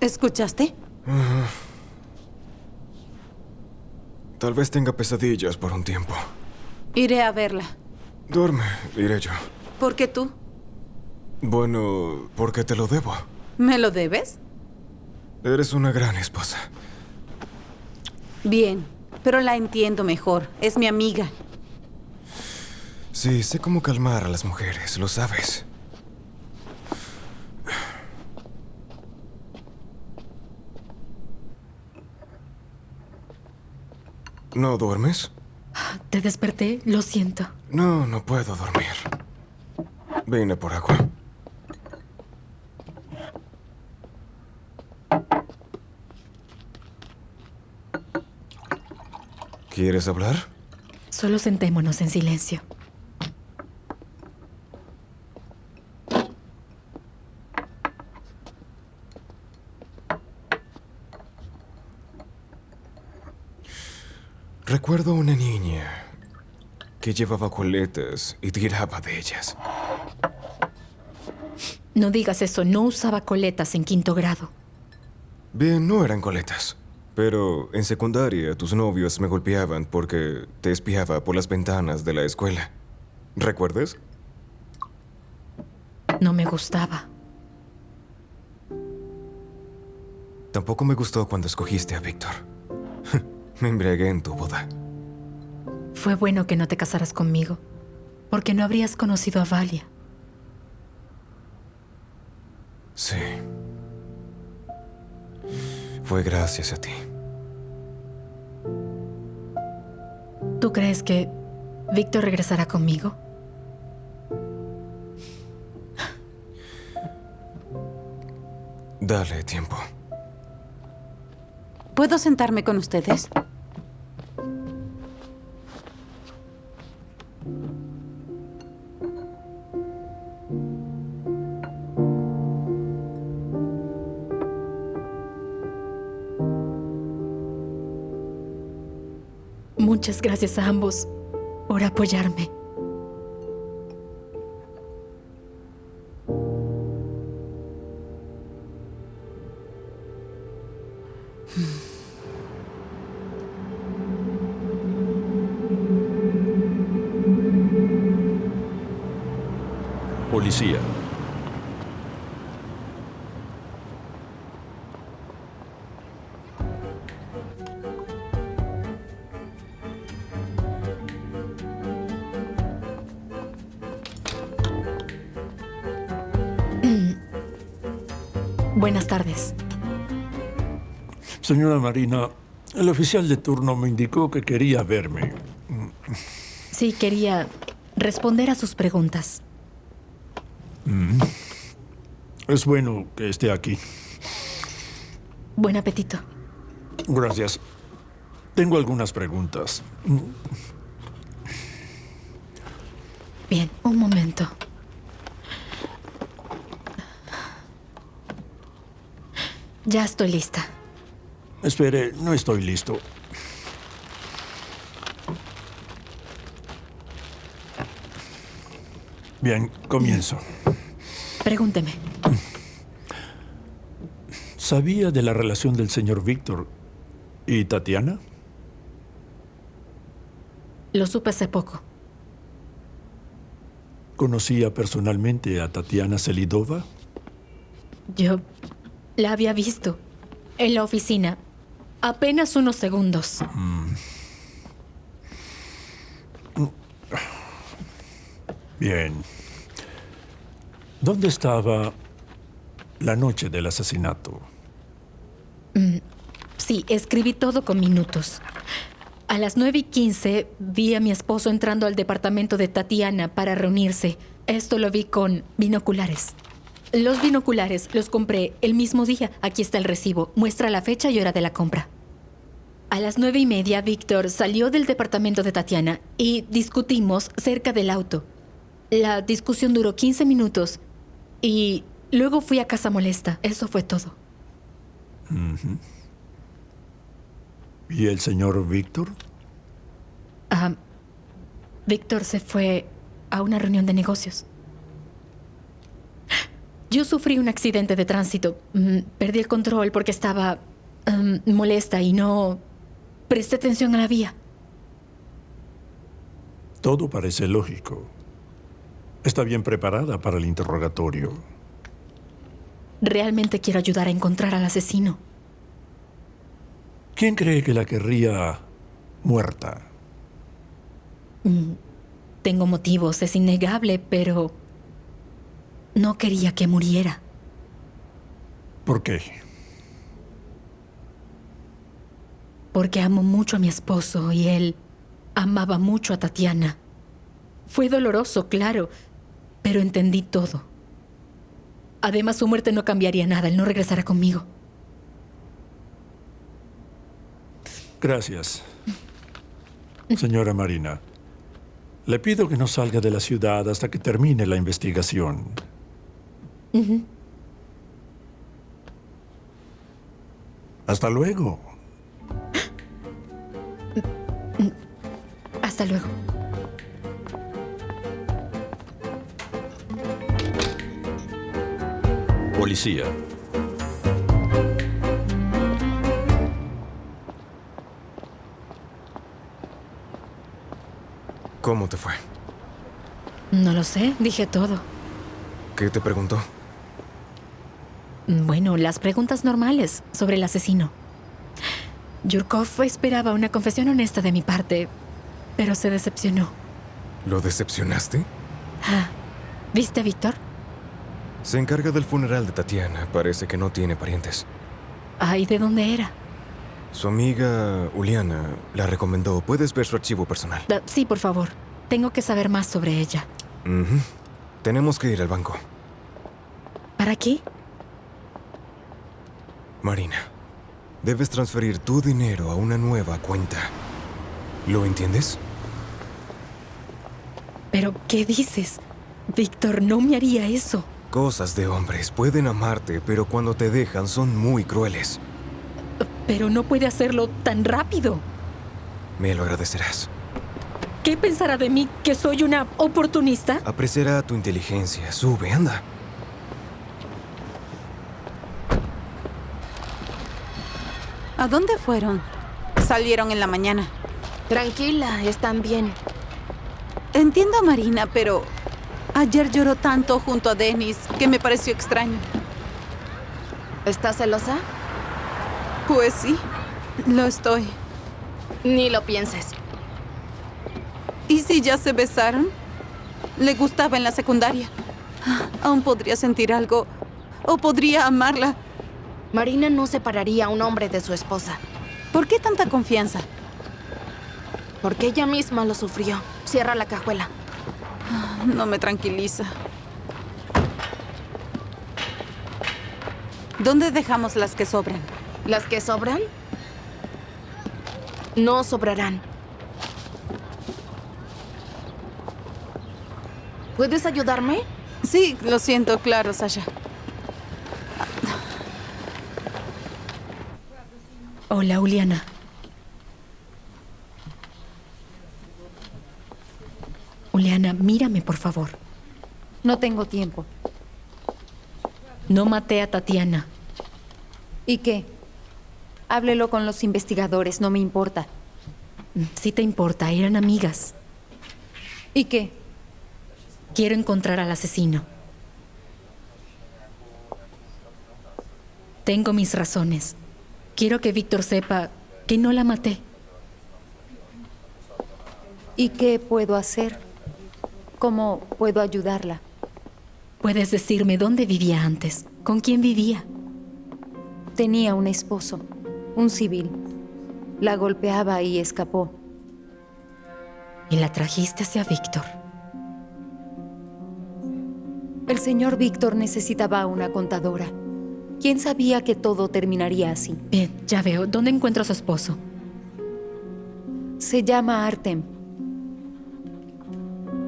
¿Escuchaste? Tal vez tenga pesadillas por un tiempo. Iré a verla. Duerme, iré yo. ¿Por qué tú? Bueno, porque te lo debo. ¿Me lo debes? Eres una gran esposa. Bien, pero la entiendo mejor. Es mi amiga. Sí, sé cómo calmar a las mujeres, lo sabes. ¿No duermes? Te desperté, lo siento. No, no puedo dormir. Vine por agua. ¿Quieres hablar? Solo sentémonos en silencio. Recuerdo una niña que llevaba coletas y tiraba de ellas. No digas eso, no usaba coletas en 5º grado. Bien, no eran coletas. Pero en secundaria tus novios me golpeaban porque te espiaba por las ventanas de la escuela. ¿Recuerdas? No me gustaba. Tampoco me gustó cuando escogiste a Víctor. Me embriagué en tu boda. Fue bueno que no te casaras conmigo, porque no habrías conocido a Valia. Sí. Fue gracias a ti. ¿Tú crees que Víctor regresará conmigo? Dale tiempo. ¿Puedo sentarme con ustedes? Muchas gracias a ambos por apoyarme. Policía. Buenas tardes. Señora Marina, el oficial de turno me indicó que quería verme. Sí, quería responder a sus preguntas. Es bueno que esté aquí. Buen apetito. Gracias. Tengo algunas preguntas. Bien, un momento. Ya estoy lista. Espere, no estoy listo. Bien, comienzo. Pregúnteme. ¿Sabía de la relación del señor Víctor y Tatiana? Lo supe hace poco. ¿Conocía personalmente a Tatiana Selidova? Yo la había visto en la oficina apenas unos segundos. Bien. ¿Dónde estaba la noche del asesinato? Sí, escribí todo con minutos. A las 9:15 vi a mi esposo entrando al departamento de Tatiana para reunirse. Esto lo vi con binoculares. Los binoculares los compré el mismo día. Aquí está el recibo. Muestra la fecha y hora de la compra. A las 9:30, Víctor salió del departamento de Tatiana y discutimos cerca del auto. La discusión duró 15 minutos y luego fui a casa molesta. Eso fue todo. ¿Y el señor Víctor? Víctor se fue a una reunión de negocios. Yo sufrí un accidente de tránsito. Perdí el control porque estaba molesta y no presté atención a la vía. Todo parece lógico. Está bien preparada para el interrogatorio. Realmente quiero ayudar a encontrar al asesino. ¿Quién cree que la querría muerta? Tengo motivos, es innegable, pero no quería que muriera. ¿Por qué? Porque amo mucho a mi esposo y él amaba mucho a Tatiana. Fue doloroso, claro, pero entendí todo. Además, su muerte no cambiaría nada, él no regresará conmigo. Gracias. Señora Marina, le pido que no salga de la ciudad hasta que termine la investigación. Hasta luego. Hasta luego. Policía. ¿Cómo te fue? No lo sé, dije todo. ¿Qué te preguntó? Bueno, las preguntas normales sobre el asesino. Yurkov esperaba una confesión honesta de mi parte, pero se decepcionó. ¿Lo decepcionaste? ¿Viste a Víctor? Se encarga del funeral de Tatiana. Parece que no tiene parientes. Ay, ¿de dónde era? Su amiga Uliana la recomendó. Puedes ver su archivo personal. Sí, por favor. Tengo que saber más sobre ella. Ujú. Tenemos que ir al banco. ¿Para qué? Marina, debes transferir tu dinero a una nueva cuenta. ¿Lo entiendes? ¿Pero qué dices? Víctor no me haría eso. Cosas de hombres. Pueden amarte, pero cuando te dejan son muy crueles. Pero no puede hacerlo tan rápido. Me lo agradecerás. ¿Qué pensará de mí? ¿Que soy una oportunista? Apreciará tu inteligencia. Sube, anda. ¿A dónde fueron? Salieron en la mañana. Tranquila, están bien. Entiendo a Marina, pero ayer lloró tanto junto a Dennis que me pareció extraño. ¿Estás celosa? Pues sí, lo estoy. Ni lo pienses. ¿Y si ya se besaron? Le gustaba en la secundaria. Aún podría sentir algo. O podría amarla. Marina no separaría a un hombre de su esposa. ¿Por qué tanta confianza? Porque ella misma lo sufrió. Cierra la cajuela. No me tranquiliza. ¿Dónde dejamos las que sobran? ¿Las que sobran? No sobrarán. ¿Puedes ayudarme? Sí, lo siento, claro, Sasha. Hola, Uliana. Uliana, mírame, por favor. No tengo tiempo. No maté a Tatiana. ¿Y qué? Háblelo con los investigadores, no me importa. Sí te importa, eran amigas. ¿Y qué? Quiero encontrar al asesino. Tengo mis razones. Quiero que Víctor sepa que no la maté. ¿Y qué puedo hacer? ¿Cómo puedo ayudarla? ¿Puedes decirme dónde vivía antes? ¿Con quién vivía? Tenía un esposo, un civil. La golpeaba y escapó. ¿Y la trajiste hacia Víctor? El señor Víctor necesitaba una contadora. ¿Quién sabía que todo terminaría así? Bien, ya veo. ¿Dónde encuentro a su esposo? Se llama Artem.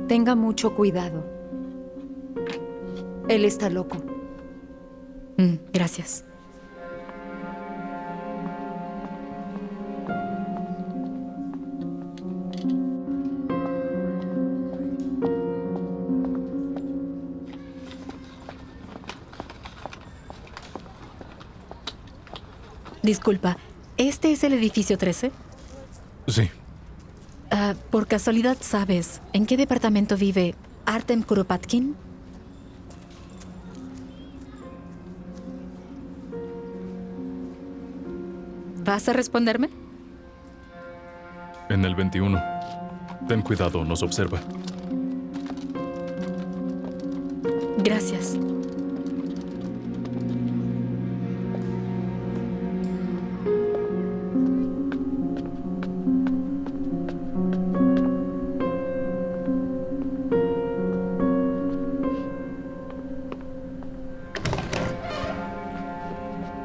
Tenga mucho cuidado. Él está loco. Gracias. Disculpa, ¿este es el edificio 13? Sí. Por casualidad, ¿sabes en qué departamento vive Artem Kuropatkin? ¿Vas a responderme? En el 21. Ten cuidado, nos observa. Gracias.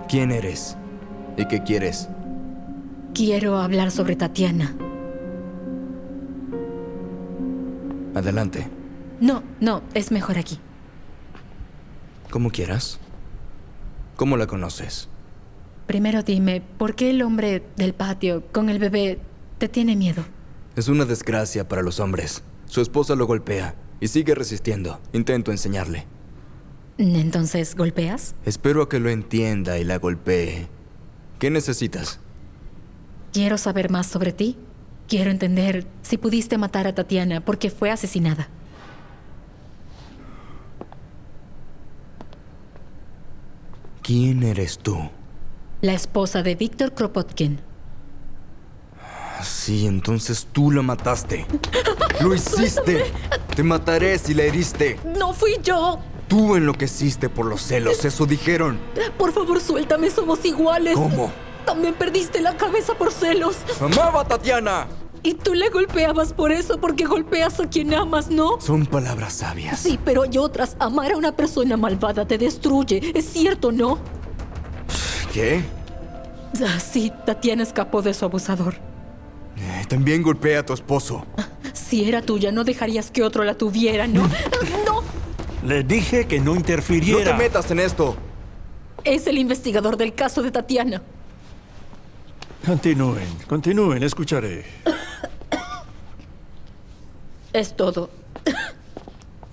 ¿Quién eres? ¿Y qué quieres? Quiero hablar sobre Tatiana. Adelante. No, es mejor aquí. Como quieras. ¿Cómo la conoces? Primero dime, ¿por qué el hombre del patio con el bebé te tiene miedo? Es una desgracia para los hombres. Su esposa lo golpea y sigue resistiendo. Intento enseñarle. ¿Entonces golpeas? Espero a que lo entienda y la golpee. ¿Qué necesitas? Quiero saber más sobre ti. Quiero entender si pudiste matar a Tatiana porque fue asesinada. ¿Quién eres tú? La esposa de Víctor Kropotkin. Sí, entonces tú la mataste. ¡Lo hiciste! Te mataré si la heriste. ¡No fui yo! Tú enloqueciste por los celos, eso dijeron. Por favor, suéltame, somos iguales. ¿Cómo? También perdiste la cabeza por celos. ¡Amaba a Tatiana! Y tú le golpeabas por eso, porque golpeas a quien amas, ¿no? Son palabras sabias. Sí, pero hay otras. Amar a una persona malvada te destruye. Es cierto, ¿no? ¿Qué? Sí, Tatiana escapó de su abusador. También golpeé a tu esposo. Si era tuya, no dejarías que otro la tuviera, ¿no? ¡No! Le dije que no interfiriera. No te metas en esto. Es el investigador del caso de Tatiana. Continúen, escucharé. Es todo.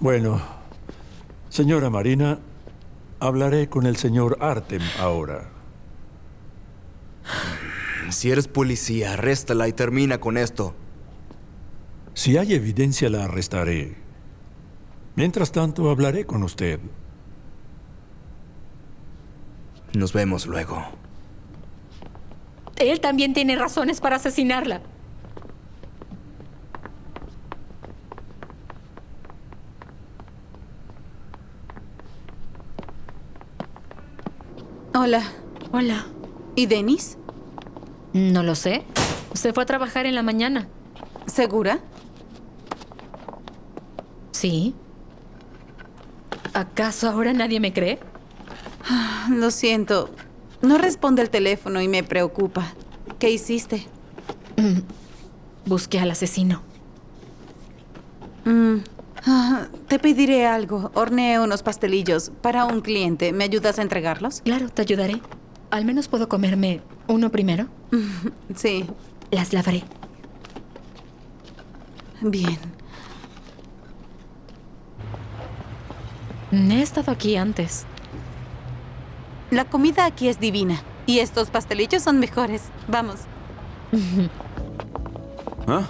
Bueno, señora Marina, hablaré con el señor Artem ahora. Si eres policía, arréstala y termina con esto. Si hay evidencia, la arrestaré. Mientras tanto, hablaré con usted. Nos vemos luego. Él también tiene razones para asesinarla. Hola. Hola. ¿Y Denis? No lo sé. Se fue a trabajar en la mañana. ¿Segura? Sí. ¿Acaso ahora nadie me cree? Lo siento. No responde el teléfono y me preocupa. ¿Qué hiciste? Busqué al asesino. Te pediré algo. Horneé unos pastelillos para un cliente. ¿Me ayudas a entregarlos? Claro, te ayudaré. Al menos puedo comerme uno primero. Sí. Las lavaré. Bien. He estado aquí antes. La comida aquí es divina. Y estos pastelillos son mejores. Vamos. ¿Ah?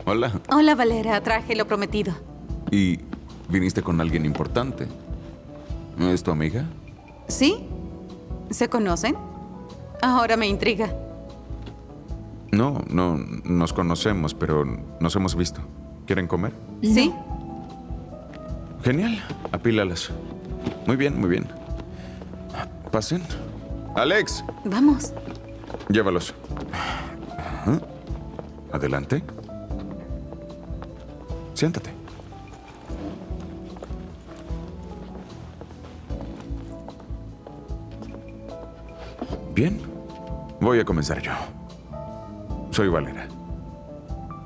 Hola. Hola, Valera. Traje lo prometido. ¿Y viniste con alguien importante? ¿Es tu amiga? ¿Sí? ¿Se conocen? Ahora me intriga. No nos conocemos, pero nos hemos visto. ¿Quieren comer? ¿Sí? Genial. Apílalas. Muy bien, muy bien. Pasen. Alex, Vamos. llévalos. Ajá. Adelante. Siéntate. Bien. Voy a comenzar yo. Soy Valera.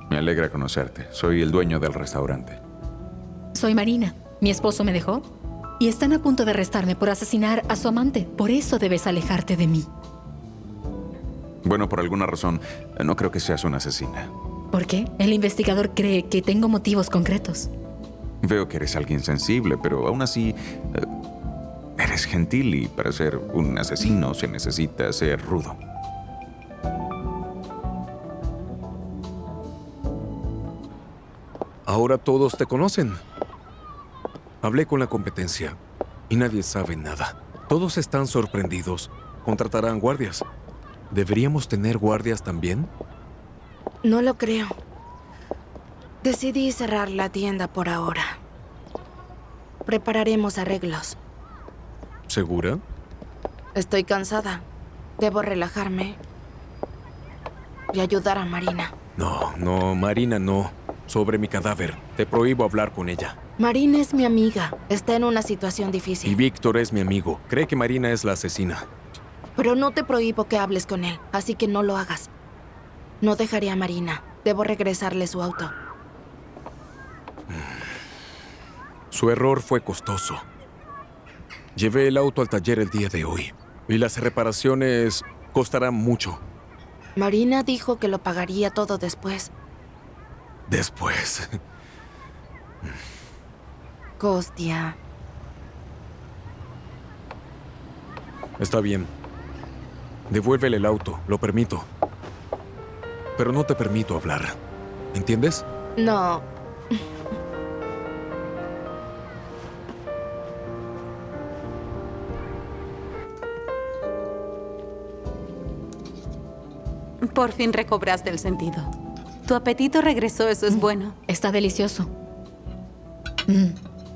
Me alegra conocerte. Soy el dueño del restaurante. Soy Marina. Mi esposo me dejó. Y están a punto de arrestarme por asesinar a su amante. Por eso debes alejarte de mí. Bueno, por alguna razón, no creo que seas una asesina. ¿Por qué? El investigador cree que tengo motivos concretos. Veo que eres alguien sensible, pero aún así... Eres gentil y para ser un asesino se necesita ser rudo. Ahora todos te conocen. Hablé con la competencia y nadie sabe nada. Todos están sorprendidos. Contratarán guardias. ¿Deberíamos tener guardias también? No lo creo. Decidí cerrar la tienda por ahora. Prepararemos arreglos. ¿Segura? Estoy cansada. Debo relajarme y ayudar a Marina. No, Marina no. Sobre mi cadáver. Te prohíbo hablar con ella. Marina es mi amiga. Está en una situación Y difícil. Víctor es mi amigo. Cree que Marina es la asesina. Pero no te prohíbo que hables con él, así que no lo hagas. No dejaré a Marina. Debo regresarle su auto. Su error fue costoso. Llevé el auto al taller el día de hoy. Y las reparaciones costarán mucho. Marina dijo que lo pagaría todo después. Después. Costia. Está bien. Devuélvele el auto, lo permito. Pero no te permito hablar. ¿Entiendes? No. Por fin recobraste el sentido. Tu apetito regresó, eso es bueno. Está delicioso.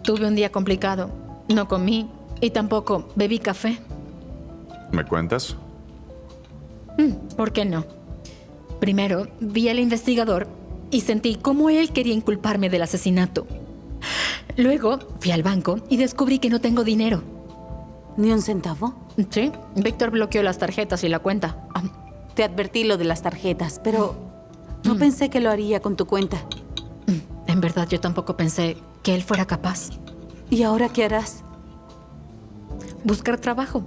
Tuve un día complicado. No comí y tampoco bebí café. ¿Me cuentas? ¿Por qué no? Primero, vi al investigador y sentí cómo él quería inculparme del asesinato. Luego, fui al banco y descubrí que no tengo dinero. ¿Ni un centavo? Sí, Víctor bloqueó las tarjetas y la cuenta. Te advertí lo de las tarjetas, pero no pensé que lo haría con tu cuenta. En verdad, yo tampoco pensé que él fuera capaz. ¿Y ahora qué harás? Buscar trabajo.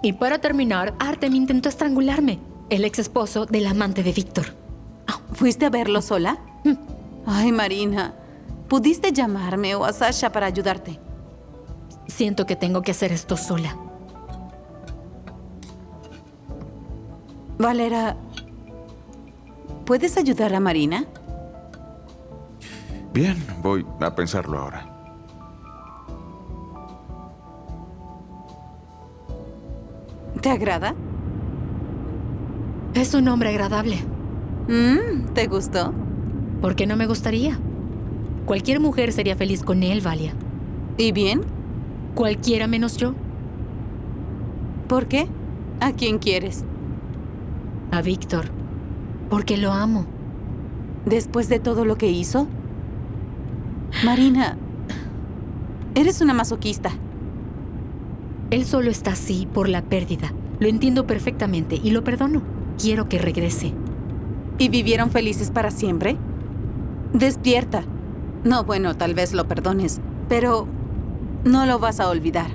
Y para terminar, Artem intentó estrangularme, el ex esposo del amante de Víctor. ¿Fuiste a verlo sola? Ay, Marina, ¿pudiste llamarme o a Sasha para ayudarte? Siento que tengo que hacer esto sola. Valera, ¿puedes ayudar a Marina? Bien, voy a pensarlo ahora. ¿Te agrada? Es un hombre agradable. ¿Te gustó? ¿Por qué no me gustaría? Cualquier mujer sería feliz con él, Valia. ¿Y bien? Cualquiera menos yo. ¿Por qué? ¿A quién quieres? A Víctor. Porque lo amo. ¿Después de todo lo que hizo? Marina, eres una masoquista. Él solo está así por la pérdida. Lo entiendo perfectamente y lo perdono. Quiero que regrese. ¿Y vivieron felices para siempre? Despierta. No, bueno, tal vez lo perdones, pero no lo vas a olvidar.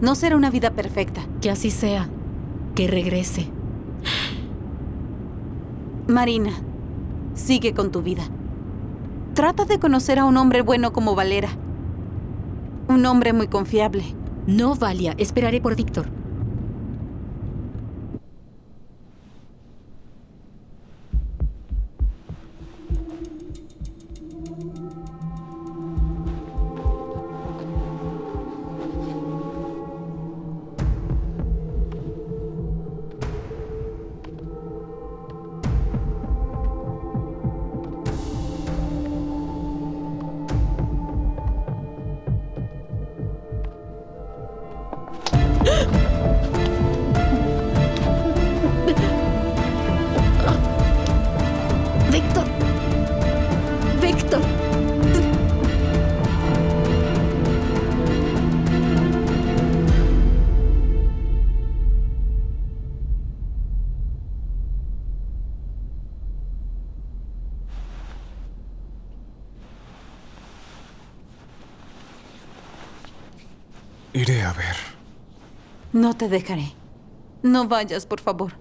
No será una vida perfecta. Que así sea. Que regrese. Marina, sigue con tu vida. Trata de conocer a un hombre bueno como Valera. Un hombre muy confiable. No, Valia. Esperaré por Víctor. Víctor. Víctor. Iré a ver. No te dejaré. No vayas, por favor.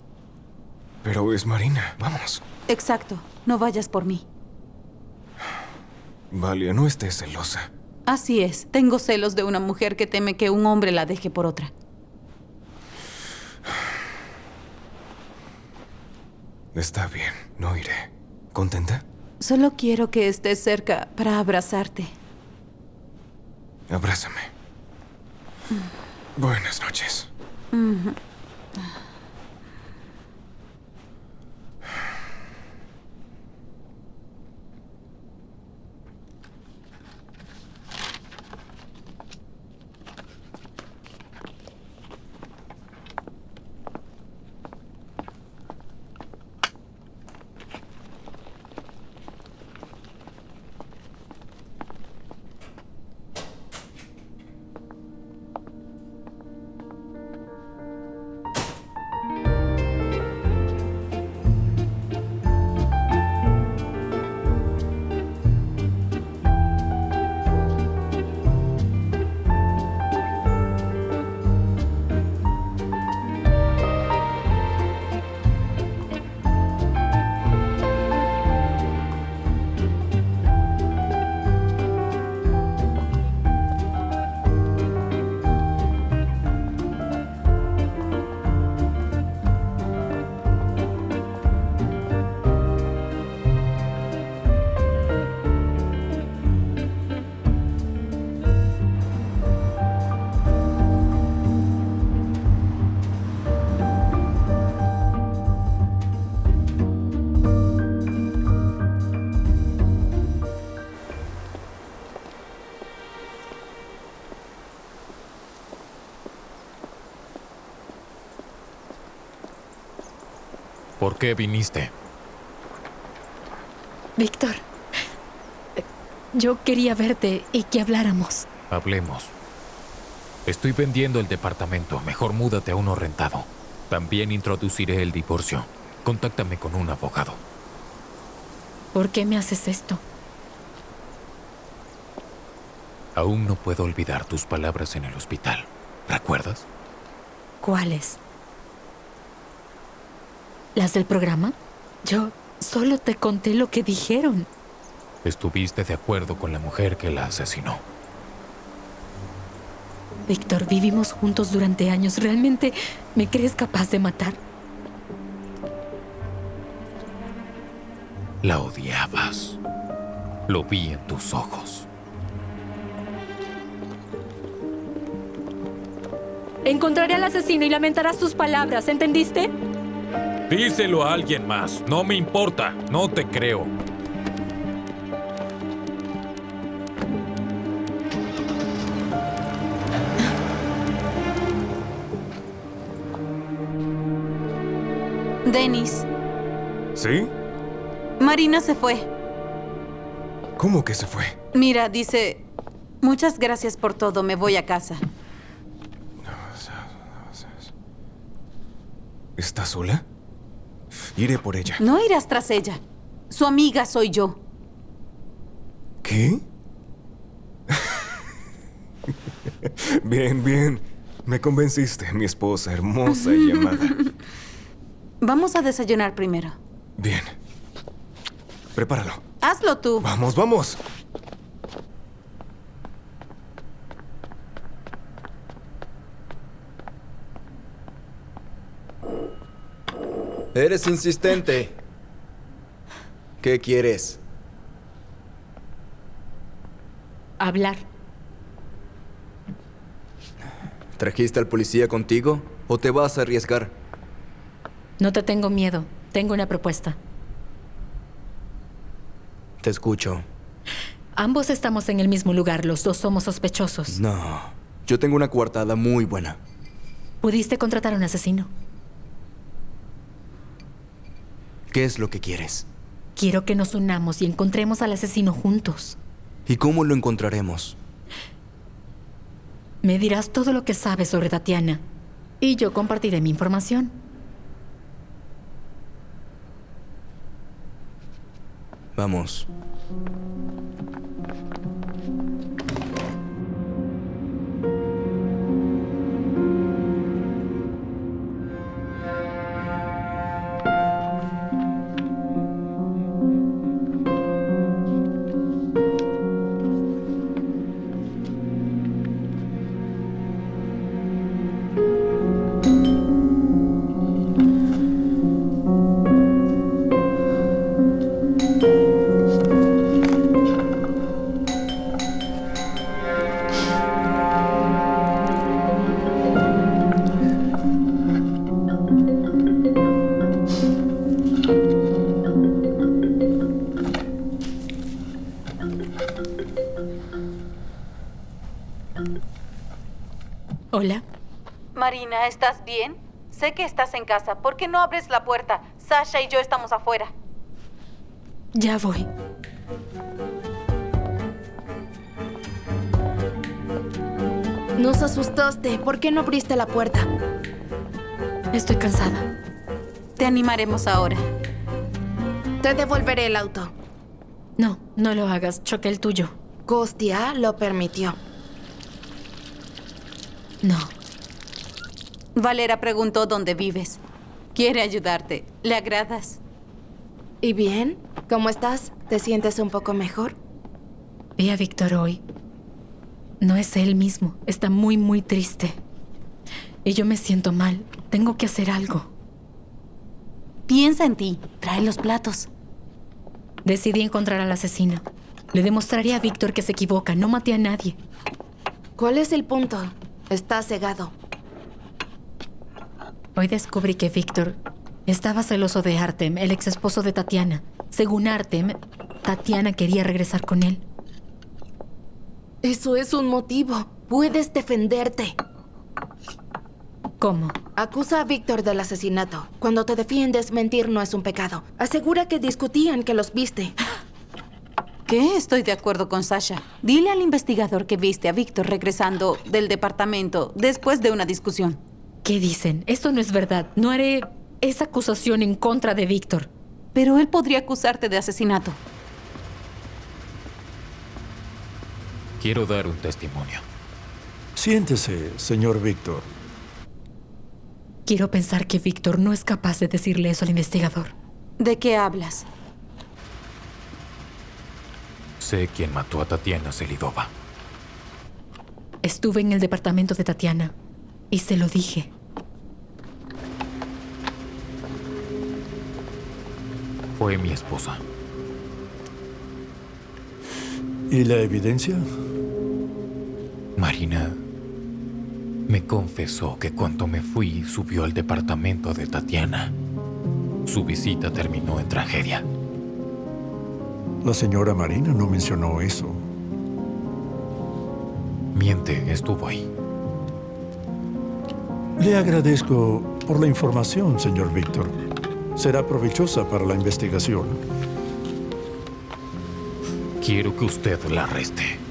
Pero es Marina, vamos. Exacto. No vayas por mí. Valia, no estés celosa. Así es. Tengo celos de una mujer que teme que un hombre la deje por otra. Está bien, no iré. ¿Contenta? Solo quiero que estés cerca para abrazarte. Abrázame. Buenas noches. ¿Por qué viniste? Víctor, yo quería verte y que habláramos. Hablemos. Estoy vendiendo el departamento. Mejor múdate a uno rentado. También introduciré el divorcio. Contáctame con un abogado. ¿Por qué me haces esto? Aún no puedo olvidar tus palabras en el hospital. ¿Recuerdas? ¿Cuáles? ¿Las del programa? Yo solo te conté lo que dijeron. Estuviste de acuerdo con la mujer que la asesinó. Víctor, vivimos juntos durante años. ¿Realmente me crees capaz de matar? La odiabas. Lo vi en tus ojos. Encontraré al asesino y lamentarás tus palabras, ¿entendiste? Díselo a alguien más. No me importa. No te creo. Dennis, ¿Sí? Marina se fue. ¿Cómo que se fue? Mira, dice, muchas gracias por todo, me voy a casa. ¿Está sola? Iré por ella. No irás tras ella. Su amiga soy yo. ¿Qué? Bien, bien. Me convenciste, mi esposa hermosa y amada. Vamos a desayunar primero. Bien. Prepáralo. Hazlo tú. Vamos, vamos. Eres insistente. ¿Qué quieres? Hablar. ¿Trajiste al policía contigo o te vas a arriesgar? No te tengo miedo. Tengo una propuesta. Te escucho. Ambos estamos en el mismo lugar. Los dos somos sospechosos. No. Yo tengo una coartada muy buena. ¿Pudiste contratar a un asesino? ¿Qué es lo que quieres? Quiero que nos unamos y encontremos al asesino juntos. ¿Y cómo lo encontraremos? Me dirás todo lo que sabes sobre Tatiana y yo compartiré mi información. Vamos. Hola. Marina, ¿estás bien? Sé que estás en casa. ¿Por qué no abres la puerta? Sasha y yo estamos afuera. Ya voy. Nos asustaste. ¿Por qué no abriste la puerta? Estoy cansada. Te animaremos ahora. Te devolveré el auto. No, no lo hagas. Choqué el tuyo. Kostya lo permitió. No. Valera preguntó dónde vives. Quiere ayudarte. ¿Le agradas? ¿Y bien? ¿Cómo estás? ¿Te sientes un poco mejor? Vi a Víctor hoy. No es él mismo. Está muy, muy triste. Y yo me siento mal. Tengo que hacer algo. Piensa en ti. Trae los platos. Decidí encontrar al asesino. Le demostraré a Víctor que se equivoca. No maté a nadie. ¿Cuál es el punto? Está cegado. Hoy descubrí que Víctor estaba celoso de Artem, el ex esposo de Tatiana. Según Artem, Tatiana quería regresar con él. Eso es un motivo. Puedes defenderte. ¿Cómo? Acusa a Víctor del asesinato. Cuando te defiendes, mentir no es un pecado. Asegura que discutían, que los viste. ¿Qué? Estoy de acuerdo con Sasha. Dile al investigador que viste a Víctor regresando del departamento después de una discusión. ¿Qué dicen? Esto no es verdad. No haré esa acusación en contra de Víctor. Pero él podría acusarte de asesinato. Quiero dar un testimonio. Siéntese, señor Víctor. Quiero pensar que Víctor no es capaz de decirle eso al investigador. ¿De qué hablas? Sé quién mató a Tatiana Selidova. Estuve en el departamento de Tatiana y se lo dije. Fue mi esposa. ¿Y la evidencia? Marina me confesó que cuando me fui subió al departamento de Tatiana. Su visita terminó en tragedia. La señora Marina no mencionó eso. Miente, estuvo ahí. Le agradezco por la información, señor Víctor. Será provechosa para la investigación. Quiero que usted la arreste.